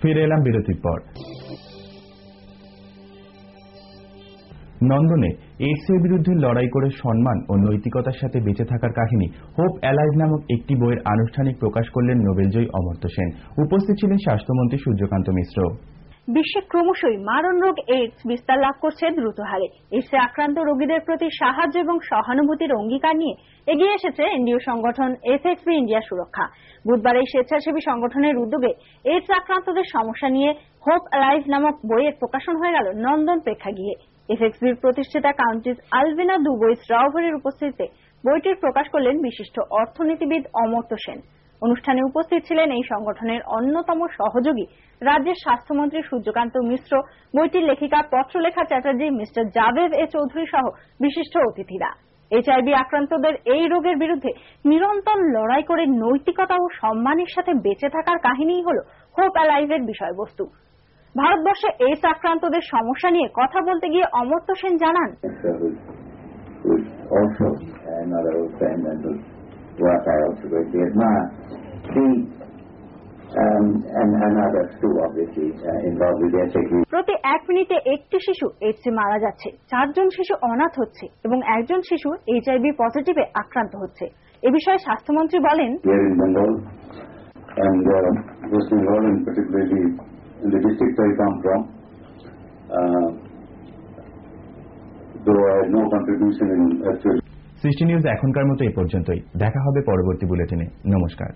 ফিরে এলাম বিরতির পর। নন্দনে এইডসের বিরুদ্ধে লড়াই করে সম্মান ও নৈতিকতার সাথে বেঁচে থাকার কাহিনী হোপ অ্যালাইভ নামক একটি বইয়ের আনুষ্ঠানিক প্রকাশ করলেন নোবেলজয়ী অমর্ত্য সেন। উপস্থিত ছিলেন স্বাস্থ্যমন্ত্রী সূর্যকান্ত মিশ্র। বিশ্বে ক্রমশই মারণ রোগ এইডস বিস্তার লাভ করছে দ্রুত হারে। এইডসে আক্রান্ত রোগীদের প্রতি সাহায্য এবং সহানুভূতির অঙ্গীকার নিয়ে এগিয়ে এসেছে এনজিও সংগঠন এফএক্সবি ইন্ডিয়া সুরক্ষা। বুধবার এই স্বেচ্ছাসেবী সংগঠনের উদ্যোগে এইডস আক্রান্তদের সমস্যা নিয়ে হোপ অ্যালাইভ নামক বইয়ের প্রকাশন হয়ে গেল নন্দন প্রেক্ষাগৃহে। এফএক্সবির প্রতিষ্ঠাতা কাউন্টিস আলভিনা দুবোইস রাউভারের উপস্থিতিতে বইটির প্রকাশ করলেন বিশিষ্ট অর্থনীতিবিদ অমর্ত্য সেন। অনুষ্ঠানে উপস্থিত ছিলেন এই সংগঠনের অন্যতম সহযোগী রাজ্যের স্বাস্থ্যমন্ত্রী সূর্যকান্ত মিশ্র, বইটির লেখিকা পত্রলেখা চ্যাটার্জি, মিস্টার জাভেদ এ চৌধুরী সহ বিশিষ্ট অতিথিরা। এইচআইভি আক্রান্তদের এই রোগের বিরুদ্ধে নিরন্তর লড়াই করে নৈতিকতা ও সম্মানের সাথে বেঁচে থাকার কাহিনীই হল হোপ অ্যালাইভের বিষয়বস্তু। ভারতবর্ষে এইডস আক্রান্তদের সমস্যা নিয়ে কথা বলতে গিয়ে অমর্ত্য সেন জানান, প্রতি 1 মিনিটে একটি শিশু এইডসে মারা যাচ্ছে, 4 জন শিশু অনাথ হচ্ছে এবং 1 জন শিশু এইচআইভি পজিটিভে আক্রান্ত হচ্ছে। এ বিষয়ে স্বাস্থ্যমন্ত্রী বলেন, in the district I come from, though I had no contribution in actual. সৃষ্টি নিউজ এখনকার মতো এই পর্যন্তই। দেখা হবে পরবর্তী বুলেটিনে। নমস্কার।